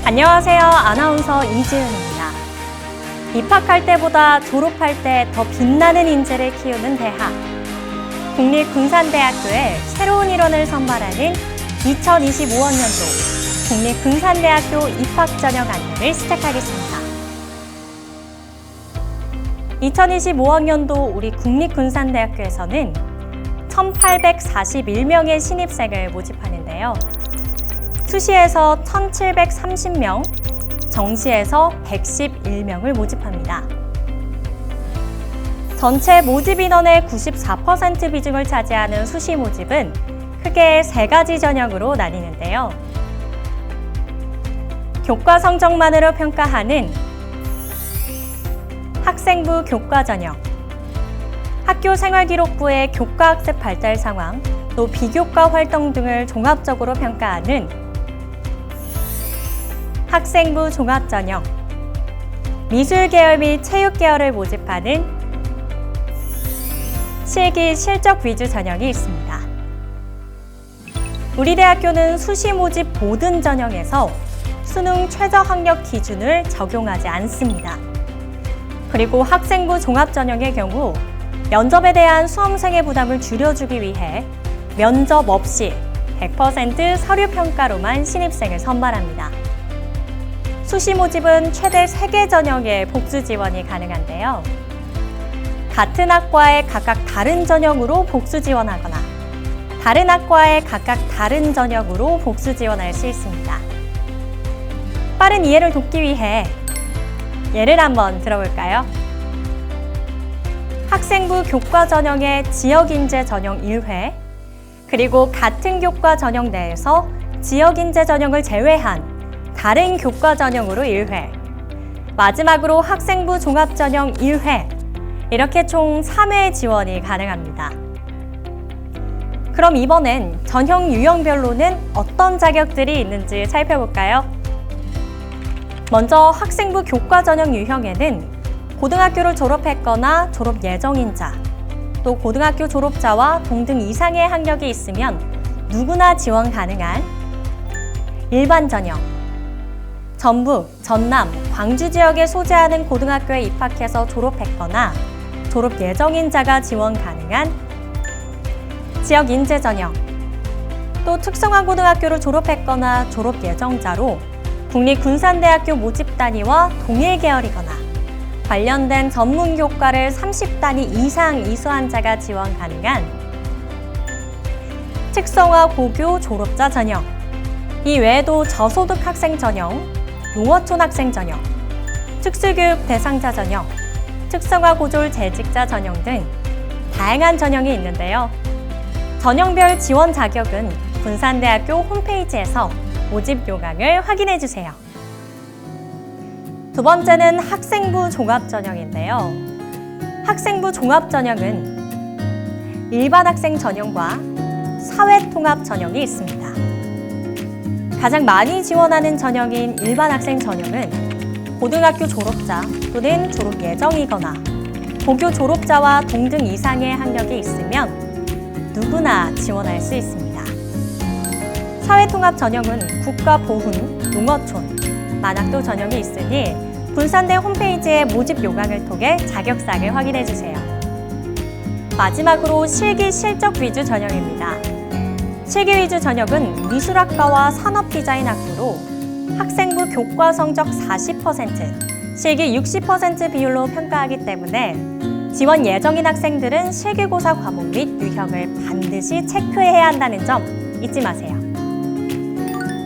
안녕하세요. 아나운서 이지은입니다. 입학할 때보다 졸업할 때 더 빛나는 인재를 키우는 대학. 국립군산대학교에 새로운 일원을 선발하는 2025학년도 국립군산대학교 입학전형 안내를 시작하겠습니다. 2025학년도 우리 국립군산대학교에서는 1,841명의 신입생을 모집하는데요. 수시에서 1,730명, 정시에서 111명을 모집합니다. 전체 모집 인원의 94% 비중을 차지하는 수시 모집은 크게 3가지 전형으로 나뉘는데요. 교과 성적만으로 평가하는 학생부 교과 전형, 학교생활기록부의 교과학습 발달 상황, 또 비교과 활동 등을 종합적으로 평가하는 학생부 종합 전형, 미술 계열 및 체육 계열을 모집하는 실기 실적 위주 전형이 있습니다. 우리 대학교는 수시 모집 모든 전형에서 수능 최저 학력 기준을 적용하지 않습니다. 그리고 학생부 종합 전형의 경우 면접에 대한 수험생의 부담을 줄여주기 위해 면접 없이 100% 서류 평가로만 신입생을 선발합니다. 수시 모집은 최대 3개 전형의 복수 지원이 가능한데요. 같은 학과에 각각 다른 전형으로 복수 지원하거나 다른 학과에 각각 다른 전형으로 복수 지원할 수 있습니다. 빠른 이해를 돕기 위해 예를 한번 들어볼까요? 학생부 교과 전형의 지역인재 전형 1회, 그리고 같은 교과 전형 내에서 지역인재 전형을 제외한 다른 교과 전형으로 1회, 마지막으로 학생부 종합 전형 1회, 이렇게 총 3회 지원이 가능합니다. 그럼 이번엔 전형 유형별로는 어떤 자격들이 있는지 살펴볼까요? 먼저 학생부 교과 전형 유형에는 고등학교를 졸업했거나 졸업 예정인자, 또 고등학교 졸업자와 동등 이상의 학력이 있으면 누구나 지원 가능한 일반 전형, 전북, 전남, 광주 지역에 소재하는 고등학교에 입학해서 졸업했거나 졸업 예정인자가 지원 가능한 지역 인재 전형, 또 특성화 고등학교를 졸업했거나 졸업 예정자로 국립군산대학교 모집 단위와 동일 계열이거나 관련된 전문 교과를 30단위 이상 이수한 자가 지원 가능한 특성화 고교 졸업자 전형, 이 외에도 저소득 학생 전형, 농어촌 학생 전형, 특수교육 대상자 전형, 특성화 고졸 재직자 전형 등 다양한 전형이 있는데요. 전형별 지원 자격은 군산대학교 홈페이지에서 모집 요강을 확인해 주세요. 두 번째는 학생부 종합 전형인데요. 학생부 종합 전형은 일반 학생 전형과 사회통합 전형이 있습니다. 가장 많이 지원하는 전형인 일반 학생 전형은 고등학교 졸업자 또는 졸업 예정이거나 고교 졸업자와 동등 이상의 학력이 있으면 누구나 지원할 수 있습니다. 사회통합 전형은 국가보훈, 농어촌, 만학도 전형이 있으니 군산대 홈페이지의 모집 요강을 통해 자격사항을 확인해 주세요. 마지막으로 실기 실적 위주 전형입니다. 실기 위주 전형은 미술학과와 산업디자인학부로 학생부 교과 성적 40%, 실기 60% 비율로 평가하기 때문에 지원 예정인 학생들은 실기고사 과목 및 유형을 반드시 체크해야 한다는 점 잊지 마세요.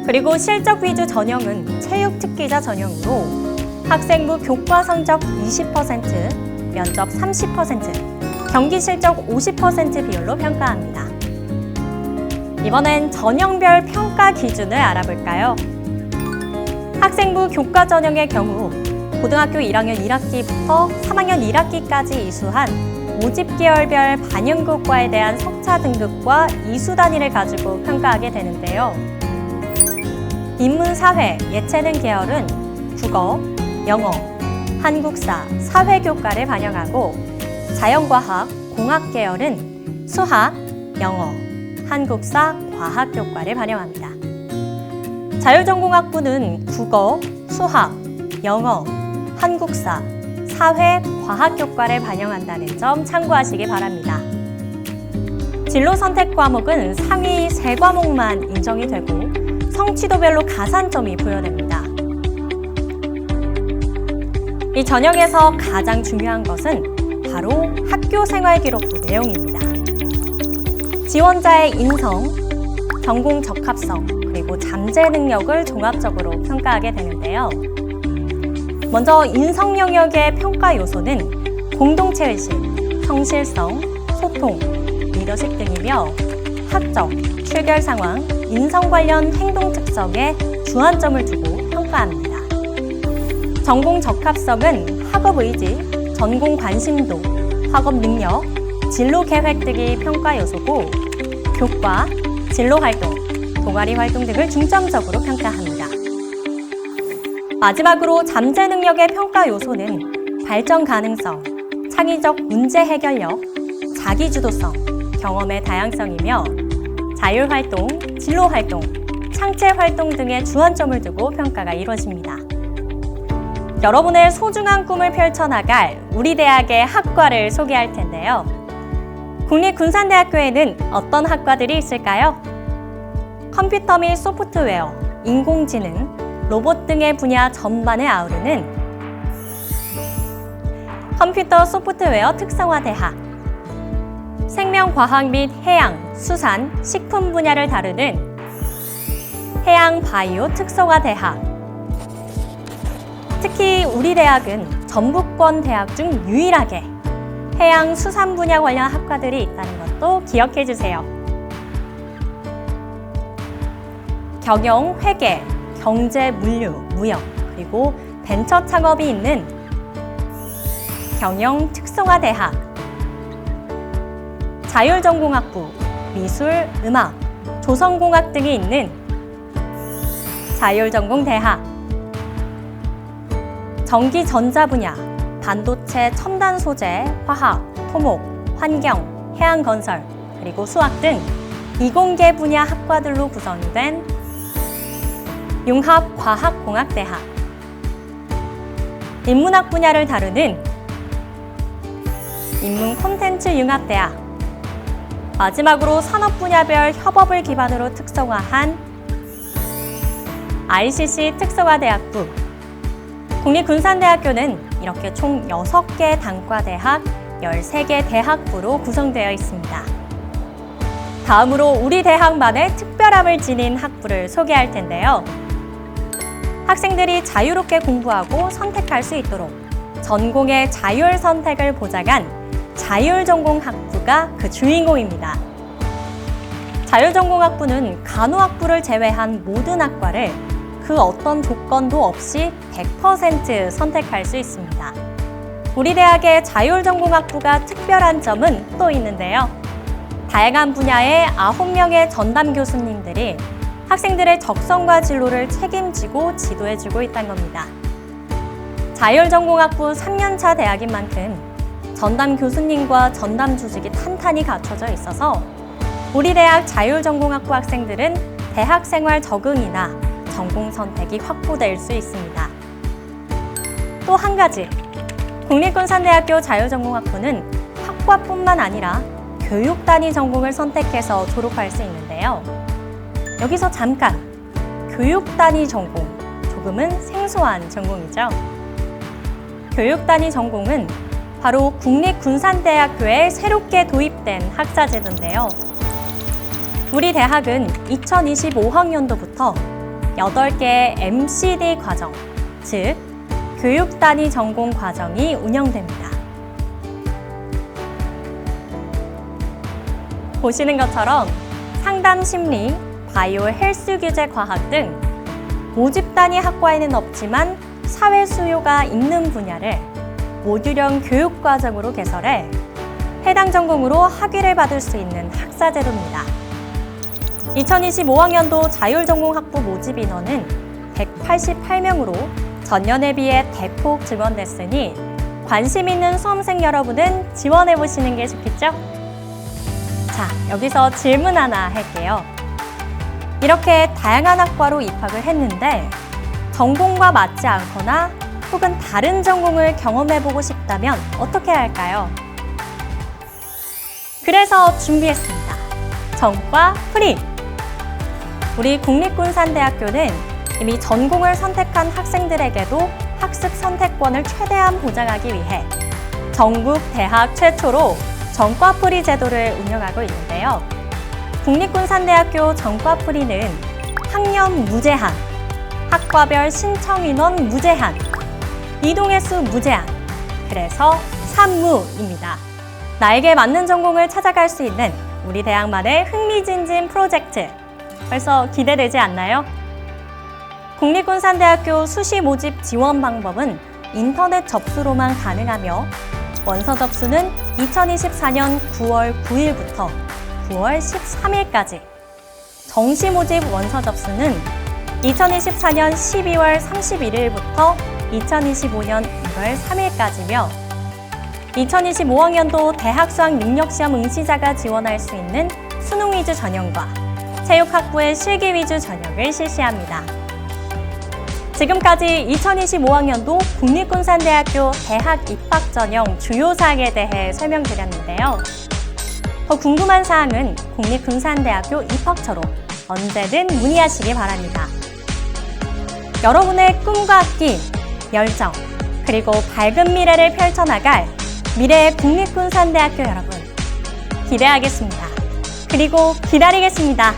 그리고 실적 위주 전형은 체육특기자 전형으로 학생부 교과 성적 20%, 면접 30%, 경기 실적 50% 비율로 평가합니다. 이번엔 전형별 평가 기준을 알아볼까요? 학생부 교과 전형의 경우 고등학교 1학년 1학기부터 3학년 1학기까지 이수한 모집 계열별 반영교과에 대한 석차 등급과 이수 단위를 가지고 평가하게 되는데요. 인문사회, 예체능 계열은 국어, 영어, 한국사, 사회교과를 반영하고 자연과학, 공학 계열은 수학, 영어, 한국사, 과학교과를 반영합니다. 자율전공학부는 국어, 수학, 영어, 한국사, 사회, 과학교과를 반영한다는 점 참고하시기 바랍니다. 진로 선택 과목은 상위 3과목만 인정이 되고 성취도별로 가산점이 부여됩니다. 이 전형에서 가장 중요한 것은 바로 학교 생활 기록부 내용입니다. 지원자의 인성, 전공 적합성, 그리고 잠재 능력을 종합적으로 평가하게 되는데요. 먼저 인성 영역의 평가 요소는 공동체 의식, 성실성, 소통, 리더십 등이며 학적, 출결 상황, 인성 관련 행동 특성에 주안점을 두고 평가합니다. 전공 적합성은 학업 의지, 전공 관심도, 학업 능력, 진로 계획 등이 평가 요소고 교과, 진로 활동, 동아리 활동 등을 중점적으로 평가합니다. 마지막으로 잠재 능력의 평가 요소는 발전 가능성, 창의적 문제 해결력, 자기주도성, 경험의 다양성이며 자율활동, 진로활동, 창체활동 등의 주안점을 두고 평가가 이루어집니다. 여러분의 소중한 꿈을 펼쳐나갈 우리 대학의 학과를 소개할 텐데요. 국립군산대학교에는 어떤 학과들이 있을까요? 컴퓨터 및 소프트웨어, 인공지능, 로봇 등의 분야 전반을 아우르는 컴퓨터 소프트웨어 특성화대학, 생명과학 및 해양, 수산, 식품 분야를 다루는 해양바이오 특성화대학. 특히 우리 대학은 전북권 대학 중 유일하게 해양 수산 분야 관련 학과들이 있다는 것도 기억해 주세요. 경영, 회계, 경제, 물류, 무역, 그리고 벤처 창업이 있는 경영 특성화대학. 자율전공학부, 미술, 음악, 조성공학 등이 있는 자율전공대학. 전기 전자 분야, 반도체, 첨단 소재, 화학, 토목, 환경, 해양건설, 그리고 수학 등 이공계 분야 학과들로 구성된 융합과학공학대학. 인문학 분야를 다루는 인문콘텐츠융합대학. 마지막으로 산업 분야별 협업을 기반으로 특성화한 ICC 특성화대학부. 국립군산대학교는 이렇게 총 6개 단과대학, 13개 대학부로 구성되어 있습니다. 다음으로 우리 대학만의 특별함을 지닌 학부를 소개할 텐데요. 학생들이 자유롭게 공부하고 선택할 수 있도록 전공의 자율 선택을 보장한 자율전공학부가 그 주인공입니다. 자율전공학부는 간호학부를 제외한 모든 학과를 그 어떤 조건도 없이 100% 선택할 수 있습니다. 우리 대학의 자율전공학부가 특별한 점은 또 있는데요. 다양한 분야의 9명의 전담 교수님들이 학생들의 적성과 진로를 책임지고 지도해주고 있다는 겁니다. 자율전공학부 3년차 대학인 만큼 전담 교수님과 전담 조직이 탄탄히 갖춰져 있어서 우리 대학 자율전공학부 학생들은 대학 생활 적응이나 전공 선택이 확보될 수 있습니다. 또 한 가지, 국립군산대학교 자율전공학부는 학과뿐만 아니라 교육 단위 전공을 선택해서 졸업할 수 있는데요. 여기서 잠깐, 교육 단위 전공, 조금은 생소한 전공이죠. 교육 단위 전공은 바로 국립군산대학교에 새롭게 도입된 학사제도인데요. 우리 대학은 2025학년도부터 8개의 MCD 과정, 즉 교육 단위 전공 과정이 운영됩니다. 보시는 것처럼 상담 심리, 바이오 헬스 규제 과학 등 모집 단위 학과에는 없지만 사회 수요가 있는 분야를 모듈형 교육 과정으로 개설해 해당 전공으로 학위를 받을 수 있는 학사제도입니다. 2025학년도 자율전공학부 모집 인원은 188명으로 전년에 비해 대폭 증원됐으니 관심 있는 수험생 여러분은 지원해보시는 게 좋겠죠? 자, 여기서 질문 하나 할게요. 이렇게 다양한 학과로 입학을 했는데 전공과 맞지 않거나 혹은 다른 전공을 경험해보고 싶다면 어떻게 해야 할까요? 그래서 준비했습니다. 전과 프리! 우리 국립군산대학교는 이미 전공을 선택한 학생들에게도 학습 선택권을 최대한 보장하기 위해 전국 대학 최초로 전과 프리 제도를 운영하고 있는데요. 국립군산대학교 전과 프리는 학년 무제한, 학과별 신청 인원 무제한, 이동 횟수 무제한, 그래서 산무입니다. 나에게 맞는 전공을 찾아갈 수 있는 우리 대학만의 흥미진진 프로젝트. 벌써 기대되지 않나요? 국립군산대학교 수시 모집 지원 방법은 인터넷 접수로만 가능하며 원서 접수는 2024년 9월 9일부터 9월 13일까지, 정시 모집 원서 접수는 2024년 12월 31일부터 2025년 1월 3일까지며 2025학년도 대학 수학 능력시험 응시자가 지원할 수 있는 수능 위주 전형과 체육학부의 실기 위주 전형을 실시합니다. 지금까지 2025학년도 국립군산대학교 대학 입학 전형 주요 사항에 대해 설명드렸는데요. 더 궁금한 사항은 국립군산대학교 입학처로 언제든 문의하시기 바랍니다. 여러분의 꿈과 끼, 열정, 그리고 밝은 미래를 펼쳐나갈 미래의 국립군산대학교 여러분, 기대하겠습니다. 그리고 기다리겠습니다.